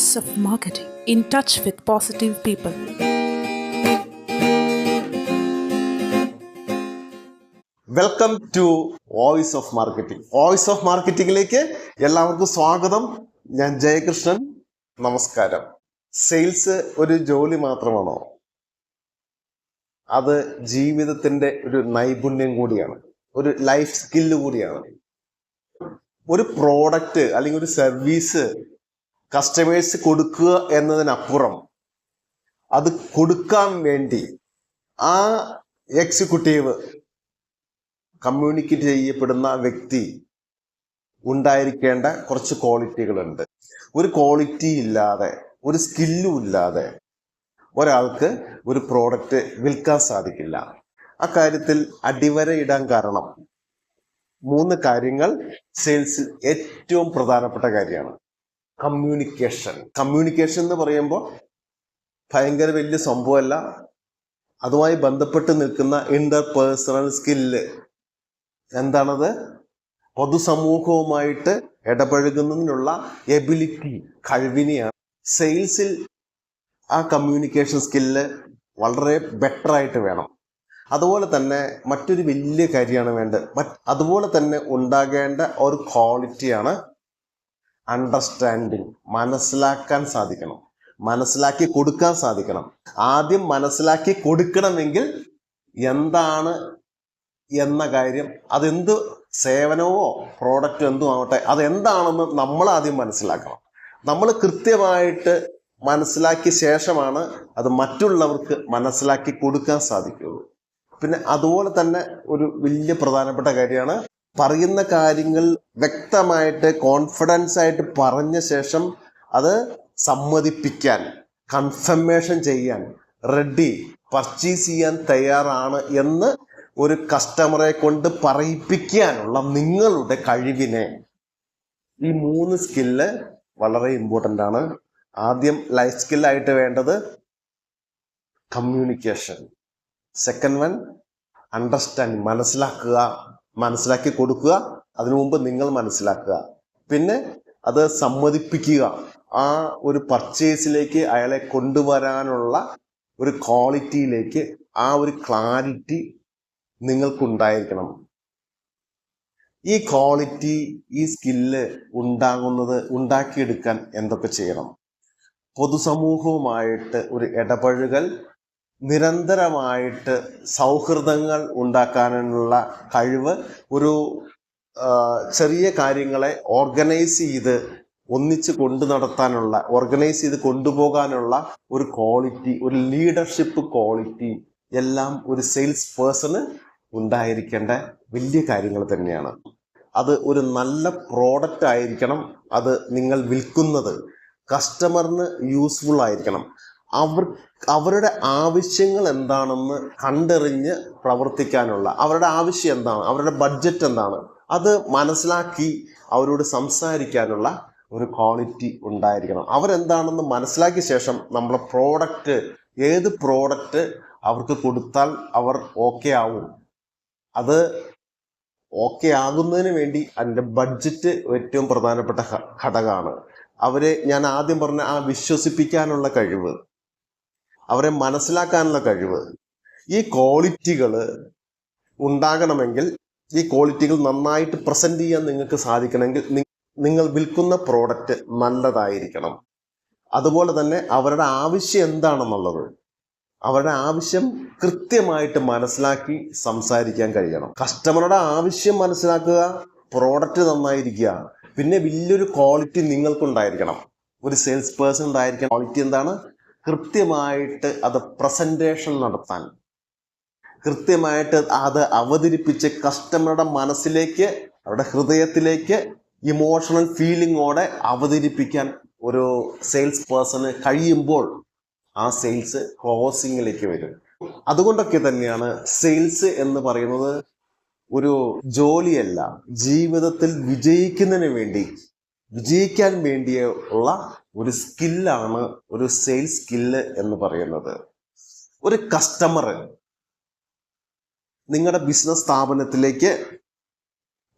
Voice of Marketing, in touch with positive people. Welcome to voice of marketing. Voice of മാർക്കറ്റിംഗിലേക്ക് എല്ലാവർക്കും സ്വാഗതം. ഞാൻ ജയകൃഷ്ണൻ. നമസ്കാരം. സെയിൽസ് ഒരു ജോലി മാത്രമാണോ? അത് ജീവിതത്തിന്റെ ഒരു നൈപുണ്യം കൂടിയാണ്, ഒരു ലൈഫ് സ്കില്ല് കൂടിയാണ്. ഒരു പ്രോഡക്റ്റ് അല്ലെങ്കിൽ ഒരു സർവീസ് കസ്റ്റമേഴ്സ് കൊടുക്കുക എന്നതിനപ്പുറം അത് കൊടുക്കാൻ വേണ്ടി ആ എക്സിക്യൂട്ടീവ്, കമ്മ്യൂണിക്കേറ്റ് ചെയ്യപ്പെടുന്ന വ്യക്തി ഉണ്ടായിരിക്കേണ്ട കുറച്ച് ക്വാളിറ്റികളുണ്ട്. ഒരു ക്വാളിറ്റി ഇല്ലാതെ, ഒരു സ്കില്ലും ഇല്ലാതെ ഒരാൾക്ക് ഒരു പ്രോഡക്റ്റ് വിൽക്കാൻ സാധിക്കില്ല. അക്കാര്യത്തിൽ അടിവരയിടാൻ കാരണം 3 കാര്യങ്ങൾ സെയിൽസിൽ ഏറ്റവും പ്രധാനപ്പെട്ട കാര്യമാണ്. കമ്മ്യൂണിക്കേഷൻ എന്ന് പറയുമ്പോൾ ഭയങ്കര വലിയ സംഭവമല്ല. അതുമായി ബന്ധപ്പെട്ട് നിൽക്കുന്ന ഇന്റർപേഴ്സണൽ സ്കില്ല് എന്താണത്? പൊതുസമൂഹവുമായിട്ട് ഇടപഴകുന്നതിനുള്ള എബിലിറ്റി, കഴിവിനെയാണ്. സെയിൽസിൽ ആ കമ്മ്യൂണിക്കേഷൻ സ്കില്ല് വളരെ ബെറ്റർ ആയിട്ട് വേണം. അതുപോലെ തന്നെ മറ്റൊരു വലിയ കാര്യമാണ് വേണ്ടത്. അതുപോലെ തന്നെ ഉണ്ടാകേണ്ട ഒരു ക്വാളിറ്റിയാണ് അണ്ടർസ്റ്റാൻഡിങ്. മനസ്സിലാക്കാൻ സാധിക്കണം, മനസ്സിലാക്കി കൊടുക്കാൻ സാധിക്കണം. ആദ്യം മനസ്സിലാക്കി കൊടുക്കണമെങ്കിൽ എന്താണ് എന്ന കാര്യം, അതെന്ത് സേവനമോ പ്രോഡക്റ്റോ എന്തും ആവട്ടെ, അതെന്താണെന്ന് നമ്മൾ ആദ്യം മനസ്സിലാക്കണം. നമ്മൾ കൃത്യമായിട്ട് മനസ്സിലാക്കിയ ശേഷമാണ് അത് മറ്റുള്ളവർക്ക് മനസ്സിലാക്കി കൊടുക്കാൻ സാധിക്കുകയുള്ളൂ. പിന്നെ അതുപോലെ തന്നെ ഒരു വലിയ പ്രധാനപ്പെട്ട കാര്യമാണ് പറയുന്ന കാര്യങ്ങൾ വ്യക്തമായിട്ട് കോൺഫിഡൻസ് ആയിട്ട് പറഞ്ഞ ശേഷം അത് സമ്മതിപ്പിക്കാൻ, കൺഫർമേഷൻ ചെയ്യാൻ, റെഡി, പർച്ചേസ് ചെയ്യാൻ തയ്യാറാണ് എന്ന് ഒരു കസ്റ്റമറെ കൊണ്ട് പറയിപ്പിക്കാനുള്ള നിങ്ങളുടെ കഴിവിനെ, ഈ 3 സ്കില്ല് വളരെ ഇമ്പോർട്ടൻ്റ് ആണ്. ആദ്യം ലൈഫ് സ്കില്ലായിട്ട് വേണ്ടത് കമ്മ്യൂണിക്കേഷൻ. സെക്കൻഡ് വൺ അണ്ടർസ്റ്റാൻഡിങ്, മനസ്സിലാക്കി കൊടുക്കുക. അതിനു മുമ്പ് നിങ്ങൾ മനസ്സിലാക്കുക. പിന്നെ അത് സമ്മതിപ്പിക്കുക. ആ ഒരു പർച്ചേസിലേക്ക് അയാളെ കൊണ്ടുവരാനുള്ള ഒരു ക്വാളിറ്റിയിലേക്ക്, ആ ഒരു ക്ലാരിറ്റി നിങ്ങൾക്കുണ്ടായിരിക്കണം. ഈ ക്വാളിറ്റി, ഈ സ്കില്ല് ഉണ്ടാക്കിയെടുക്കാൻ എന്തൊക്കെ ചെയ്യണം? പൊതുസമൂഹവുമായിട്ട് ഒരു ഇടപഴകൽ, നിരന്തരമായിട്ട് സൗഹൃദങ്ങൾ ഉണ്ടാക്കാനുള്ള കഴിവ്, ഒരു ചെറിയ കാര്യങ്ങളെ ഓർഗനൈസ് ചെയ്ത് ഒന്നിച്ച് ഓർഗനൈസ് ചെയ്ത് കൊണ്ടുപോകാനുള്ള ഒരു ക്വാളിറ്റി, ഒരു ലീഡർഷിപ്പ് ക്വാളിറ്റി എല്ലാം ഒരു സെയിൽസ് പേഴ്സണ് ഉണ്ടായിരിക്കേണ്ട വലിയ കാര്യങ്ങൾ തന്നെയാണ്. അത് ഒരു നല്ല പ്രോഡക്റ്റ് ആയിരിക്കണം. അത് നിങ്ങൾ വിൽക്കുന്നത് കസ്റ്റമറിന് യൂസ്ഫുൾ ആയിരിക്കണം. അവരുടെ ആവശ്യങ്ങൾ എന്താണെന്ന് കണ്ടറിഞ്ഞ് പ്രവർത്തിക്കാനുള്ള, അവരുടെ ആവശ്യം എന്താണ്, അവരുടെ ബഡ്ജറ്റ് എന്താണ്, അത് മനസ്സിലാക്കി അവരോട് സംസാരിക്കാനുള്ള ഒരു ക്വാളിറ്റി ഉണ്ടായിരിക്കണം. അവരെന്താണെന്ന് മനസ്സിലാക്കിയ ശേഷം നമ്മളെ പ്രോഡക്റ്റ്, ഏത് പ്രോഡക്റ്റ് അവർക്ക് കൊടുത്താൽ അവർ ഓക്കെ ആവും. അത് ഓക്കെ ആകുന്നതിന് വേണ്ടി അതിൻ്റെ ബഡ്ജറ്റ് ഏറ്റവും പ്രധാനപ്പെട്ട ഘടകമാണ്. അവരെ, ഞാൻ ആദ്യം പറഞ്ഞ ആ വിശ്വസിപ്പിക്കാനുള്ള കഴിവ്, അവരെ മനസ്സിലാക്കാനുള്ള കഴിവ്, ഈ ക്വാളിറ്റികൾ ഉണ്ടാകണമെങ്കിൽ, ഈ ക്വാളിറ്റികൾ നന്നായിട്ട് പ്രസന്റ് ചെയ്യാൻ നിങ്ങൾക്ക് സാധിക്കണമെങ്കിൽ നിങ്ങൾ വിൽക്കുന്ന പ്രോഡക്റ്റ് നല്ലതായിരിക്കണം. അതുപോലെ തന്നെ അവരുടെ ആവശ്യം എന്താണെന്നുള്ളത്, അവരുടെ ആവശ്യം കൃത്യമായിട്ട് മനസ്സിലാക്കി സംസാരിക്കാൻ കഴിയണം. കസ്റ്റമറുടെ ആവശ്യം മനസ്സിലാക്കുക, പ്രോഡക്റ്റ് നന്നായിരിക്കുക, പിന്നെ വലിയൊരു ക്വാളിറ്റി നിങ്ങൾക്കുണ്ടായിരിക്കണം. ഒരു സെയിൽസ് പേഴ്സൺ ഉണ്ടായിരിക്കണം. ക്വാളിറ്റി എന്താണ്? കൃത്യമായിട്ട് അത് പ്രസന്റേഷൻ നടത്താൻ, കൃത്യമായിട്ട് അത് അവതരിപ്പിച്ച് കസ്റ്റമറുടെ മനസ്സിലേക്ക്, അവരുടെ ഹൃദയത്തിലേക്ക് ഇമോഷണൽ ഫീലിങ്ങോടെ അവതരിപ്പിക്കാൻ ഒരു സെയിൽസ് പേഴ്സണ് കഴിയുമ്പോൾ ആ സെയിൽസ് ക്ലോസിങ്ങിലേക്ക് വരും. അതുകൊണ്ടൊക്കെ തന്നെയാണ് സെയിൽസ് എന്ന് പറയുന്നത് ഒരു ജോലിയല്ല, ജീവിതത്തിൽ വിജയിക്കാൻ വേണ്ടിയുള്ള ഒരു സ്കില്ലാണ് ഒരു സെയിൽസ് സ്കില്ല് എന്ന് പറയുന്നത്. ഒരു കസ്റ്റമർ നിങ്ങളുടെ ബിസിനസ് സ്ഥാപനത്തിലേക്ക്,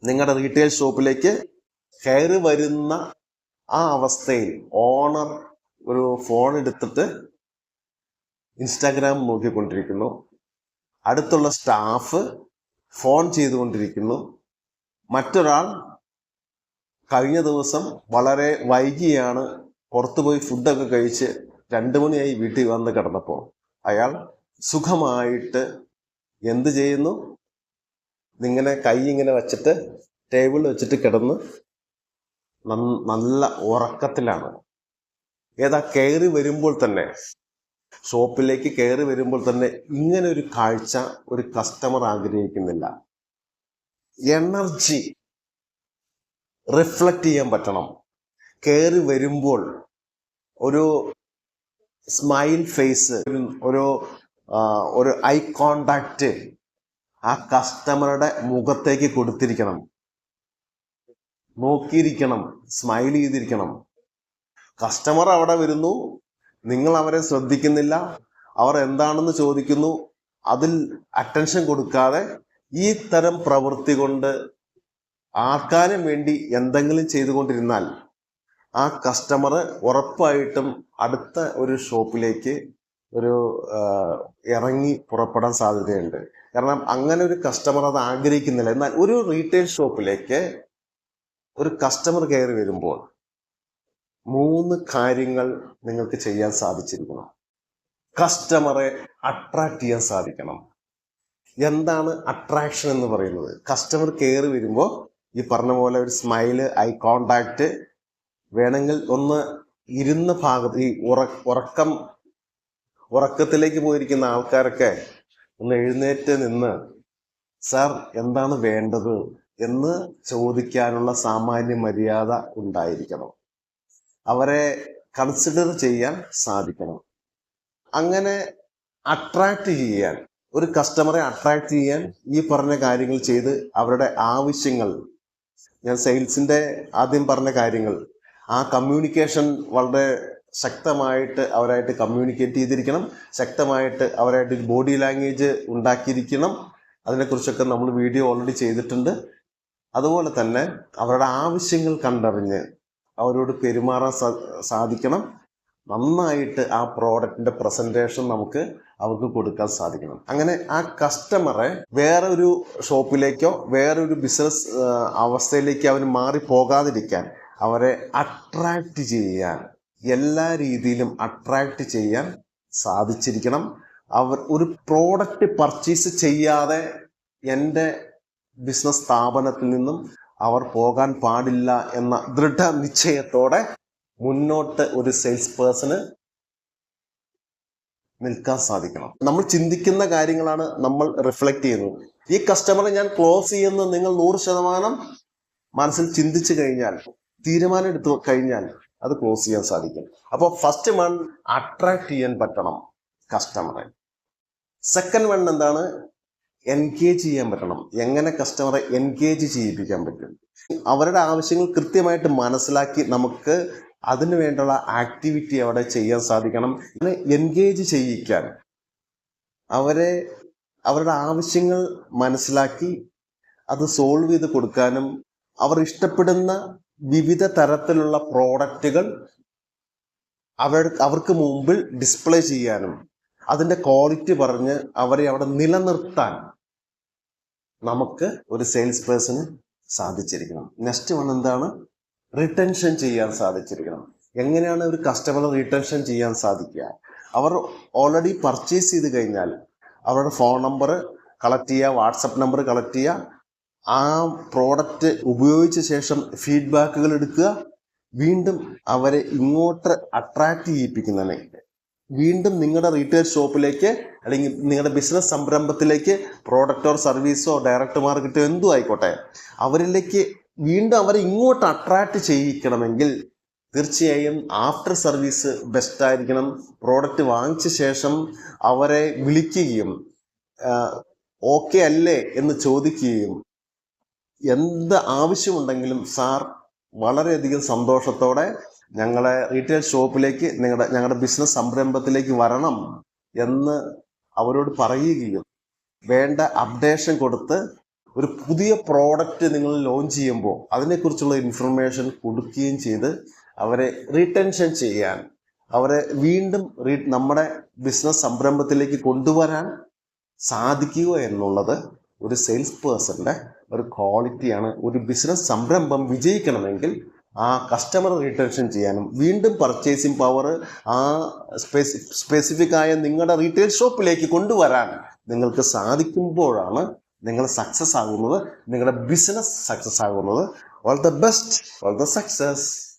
നിങ്ങളുടെ റീറ്റെയിൽ ഷോപ്പിലേക്ക് കയറി വരുന്ന ആ അവസ്ഥയിൽ ഓണർ ഒരു ഫോൺ എടുത്തിട്ട് ഇൻസ്റ്റാഗ്രാം നോക്കിക്കൊണ്ടിരിക്കുന്നു. അടുത്തുള്ള സ്റ്റാഫ് ഫോൺ ചെയ്തുകൊണ്ടിരിക്കുന്നു. മറ്റൊരാൾ കഴിഞ്ഞ ദിവസം വളരെ വൈകിയാണ് പുറത്തുപോയി ഫുഡൊക്കെ കഴിച്ച് 2 മണിയായി വീട്ടിൽ വന്ന് കിടന്നപ്പോൾ അയാൾ സുഖമായിട്ട് എന്ത് ചെയ്യുന്നു? ഇങ്ങനെ കൈ ഇങ്ങനെ വെച്ചിട്ട് ടേബിളിൽ വെച്ചിട്ട് കിടന്ന് നല്ല ഉറക്കത്തിലാണ്. കയറി വരുമ്പോൾ തന്നെ, ഷോപ്പിലേക്ക് കയറി വരുമ്പോൾ തന്നെ ഇങ്ങനെ ഒരു കാഴ്ച ഒരു കസ്റ്റമർ ആഗ്രഹിക്കുന്നില്ല. എനർജി റിഫ്ലക്റ്റ് ചെയ്യാൻ പറ്റണം. കയറി വരുമ്പോൾ ഒരു സ്മൈൽ ഫേസ്, ഒരു ഐ കോണ്ടാക്റ്റ് ആ കസ്റ്റമറുടെ മുഖത്തേക്ക് കൊടുത്തിരിക്കണം, നോക്കിയിരിക്കണം, സ്മൈൽ ചെയ്തിരിക്കണം. കസ്റ്റമർ അവിടെ വരുന്നു, നിങ്ങൾ അവരെ ശ്രദ്ധിക്കുന്നില്ല, അവർ എന്താണെന്ന് ചോദിക്കുന്നു, അതിൽ അറ്റൻഷൻ കൊടുക്കാതെ ഈ തരം പ്രവൃത്തി കൊണ്ട് ആർക്കാനും വേണ്ടി എന്തെങ്കിലും ചെയ്തുകൊണ്ടിരുന്നാൽ ആ കസ്റ്റമർ ഉറപ്പായിട്ടും അടുത്ത ഒരു ഷോപ്പിലേക്ക് ഇറങ്ങി പുറപ്പെടാൻ സാധ്യതയുണ്ട്. കാരണം അങ്ങനെ ഒരു കസ്റ്റമർ അത് ആഗ്രഹിക്കുന്നില്ല. എന്നാൽ ഒരു റീറ്റെയിൽ ഷോപ്പിലേക്ക് ഒരു കസ്റ്റമർ കയറി വരുമ്പോൾ 3 കാര്യങ്ങൾ നിങ്ങൾക്ക് ചെയ്യാൻ സാധിച്ചിരിക്കണം. കസ്റ്റമറെ അട്രാക്ട് ചെയ്യാൻ സാധിക്കണം. എന്താണ് അട്രാക്ഷൻ എന്ന് പറയുന്നത്? കസ്റ്റമർ കയറി വരുമ്പോൾ ഈ പറഞ്ഞ പോലെ ഒരു സ്മൈല്, ഐ കോണ്ടാക്ട്, വേണമെങ്കിൽ ഒന്ന് ഇരുന്ന ഭാഗത്ത് ഈ ഉറക്കത്തിലേക്ക് പോയിരിക്കുന്ന ആൾക്കാരൊക്കെ ഒന്ന് എഴുന്നേറ്റ് നിന്ന് സാർ എന്താണ് വേണ്ടത് എന്ന് ചോദിക്കാനുള്ള സാമാന്യ മര്യാദ ഉണ്ടായിരിക്കണം. അവരെ കൺസിഡർ ചെയ്യാൻ സാധിക്കണം. അങ്ങനെ അട്രാക്ട് ചെയ്യാൻ, ഒരു കസ്റ്റമറെ അട്രാക്ട് ചെയ്യാൻ ഈ പറഞ്ഞ കാര്യങ്ങൾ ചെയ്ത് അവരുടെ ആവശ്യങ്ങൾ, ഞാൻ സെയിൽസിന്റെ ആദ്യം പറഞ്ഞ കാര്യങ്ങൾ, ആ കമ്മ്യൂണിക്കേഷൻ വളരെ ശക്തമായിട്ട് അവരായിട്ട് കമ്മ്യൂണിക്കേറ്റ് ചെയ്തിരിക്കണം. ശക്തമായിട്ട് അവരായിട്ട് ഒരു ബോഡി ലാംഗ്വേജ് ഉണ്ടാക്കിയിരിക്കണം. അതിനെക്കുറിച്ചൊക്കെ നമ്മൾ വീഡിയോ ഓൾറെഡി ചെയ്തിട്ടുണ്ട്. അതുപോലെ തന്നെ അവരുടെ ആവശ്യങ്ങൾ കണ്ടറിഞ്ഞ് അവരോട് പെരുമാറാൻ സാധിക്കണം. നന്നായിട്ട് ആ പ്രോഡക്റ്റിന്റെ പ്രസന്റേഷൻ അവർക്ക് കൊടുക്കാൻ സാധിക്കണം. അങ്ങനെ ആ കസ്റ്റമറെ വേറൊരു ഷോപ്പിലേക്കോ വേറൊരു ബിസിനസ് അവസ്ഥയിലേക്കോ അവർ മാറിപ്പോകാതിരിക്കാൻ അവരെ അട്രാക്ട് ചെയ്യാൻ, എല്ലാ രീതിയിലും അട്രാക്ട് ചെയ്യാൻ സാധിച്ചിരിക്കണം. അവർ ഒരു പ്രോഡക്റ്റ് പർച്ചേസ് ചെയ്യാതെ എൻ്റെ ബിസിനസ് സ്ഥാപനത്തിൽ നിന്നും അവർ പോകാൻ പാടില്ല എന്ന ദൃഢനിശ്ചയത്തോടെ മുന്നോട്ട് ഒരു സെയിൽസ് പേഴ്സണ് നിൽക്കാൻ സാധിക്കണം. നമ്മൾ ചിന്തിക്കുന്ന കാര്യങ്ങളാണ് നമ്മൾ റിഫ്ലക്റ്റ് ചെയ്യുന്നത്. ഈ കസ്റ്റമറെ ഞാൻ ക്ലോസ് ചെയ്യുന്നത് നിങ്ങൾ 100% മനസ്സിൽ ചിന്തിച്ചു കഴിഞ്ഞാൽ, തീരുമാനം എടുത്തു കഴിഞ്ഞാൽ അത് ക്ലോസ് ചെയ്യാൻ സാധിക്കും. അപ്പോൾ ഫസ്റ്റ് വൺ, അട്രാക്ട് ചെയ്യാൻ പറ്റണം കസ്റ്റമറെ. സെക്കൻഡ് വൺ എന്താണ്? എൻഗേജ് ചെയ്യാൻ പറ്റണം. എങ്ങനെ കസ്റ്റമറെ എൻഗേജ് ചെയ്യിപ്പിക്കാൻ പറ്റും? അവരുടെ ആവശ്യങ്ങൾ കൃത്യമായിട്ട് മനസ്സിലാക്കി നമുക്ക് അതിനു വേണ്ടിയുള്ള ആക്ടിവിറ്റി അവിടെ ചെയ്യാൻ സാധിക്കണം. അങ്ങനെ എൻഗേജ് ചെയ്യിക്കാൻ, അവരുടെ ആവശ്യങ്ങൾ മനസ്സിലാക്കി അത് സോൾവ് ചെയ്ത് കൊടുക്കാനും, അവർ ഇഷ്ടപ്പെടുന്ന വിവിധ തരത്തിലുള്ള പ്രോഡക്റ്റുകൾ അവർക്ക് മുമ്പിൽ ഡിസ്പ്ലേ ചെയ്യാനും, അതിൻ്റെ ക്വാളിറ്റി പറഞ്ഞ് അവരെ അവിടെ നിലനിർത്താൻ നമുക്ക് ഒരു സെയിൽസ് പേഴ്സണ് സാധിച്ചിരിക്കണം. നെക്സ്റ്റ് വൺ എന്താണ്? റിട്ടൻഷൻ ചെയ്യാൻ സാധിച്ചിരിക്കണം. എങ്ങനെയാണ് ഒരു കസ്റ്റമറെ റിട്ടൻഷൻ ചെയ്യാൻ സാധിക്കുക? അവർ ഓൾറെഡി പർച്ചേസ് ചെയ്ത് കഴിഞ്ഞാൽ അവരുടെ ഫോൺ നമ്പർ കളക്ട് ചെയ്യുക, വാട്സപ്പ് നമ്പർ കളക്ട് ചെയ്യുക, ആ പ്രോഡക്റ്റ് ഉപയോഗിച്ച ശേഷം ഫീഡ്ബാക്കുകൾ എടുക്കുക, വീണ്ടും അവരെ ഇങ്ങോട്ട് അട്രാക്ട് ചെയ്യിപ്പിക്കുന്നതിന് വീണ്ടും നിങ്ങളുടെ റീറ്റെയിൽ ഷോപ്പിലേക്ക് അല്ലെങ്കിൽ നിങ്ങളുടെ ബിസിനസ് സംരംഭത്തിലേക്ക് പ്രോഡക്റ്റോ സർവീസോ ഡയറക്റ്റ് മാർക്കറ്റോ എന്തും ആയിക്കോട്ടെ, അവരിലേക്ക് വീണ്ടും അവരെ ഇങ്ങോട്ട് അട്രാക്ട് ചെയ്യിക്കണമെങ്കിൽ തീർച്ചയായും ആഫ്റ്റർ സർവീസ് ബെസ്റ്റ് ആയിരിക്കണം. പ്രോഡക്റ്റ് വാങ്ങിച്ച ശേഷം അവരെ വിളിക്കുകയും ഓക്കെ അല്ലേ എന്ന് ചോദിക്കുകയും എന്ത് ആവശ്യമുണ്ടെങ്കിലും സാർ വളരെയധികം സന്തോഷത്തോടെ ഞങ്ങളെ റീറ്റെയിൽ ഷോപ്പിലേക്ക് ഞങ്ങളുടെ ബിസിനസ് സംരംഭത്തിലേക്ക് വരണം എന്ന് അവരോട് പറയുകയും വേണ്ട അപ്ഡേഷൻ കൊടുത്ത് ഒരു പുതിയ പ്രോഡക്റ്റ് നിങ്ങൾ ലോഞ്ച് ചെയ്യുമ്പോൾ അതിനെക്കുറിച്ചുള്ള ഇൻഫർമേഷൻ കൊടുക്കുകയും ചെയ്ത് അവരെ റീടെൻഷൻ ചെയ്യാൻ, അവരെ വീണ്ടും നമ്മുടെ ബിസിനസ് സംരംഭത്തിലേക്ക് കൊണ്ടുവരാൻ സാധിക്കുക എന്നുള്ളത് ഒരു സെയിൽസ് പേഴ്സന്റെ ഒരു ക്വാളിറ്റിയാണ്. ഒരു ബിസിനസ് സംരംഭം വിജയിക്കണമെങ്കിൽ ആ കസ്റ്റമർ റീറ്റൻഷൻ ചെയ്യാനും വീണ്ടും പർച്ചേസിങ് പവർ ആ സ്പെസിഫിക് ആയ നിങ്ങളുടെ റീറ്റെയിൽ ഷോപ്പിലേക്ക് കൊണ്ടുവരാൻ നിങ്ങൾക്ക് സാധിക്കുമ്പോഴാണ് നിങ്ങൾ സക്സസ് ആകുന്നത്, നിങ്ങളുടെ ബിസിനസ് സക്സസ് ആകുന്നത്. All the best, all the success.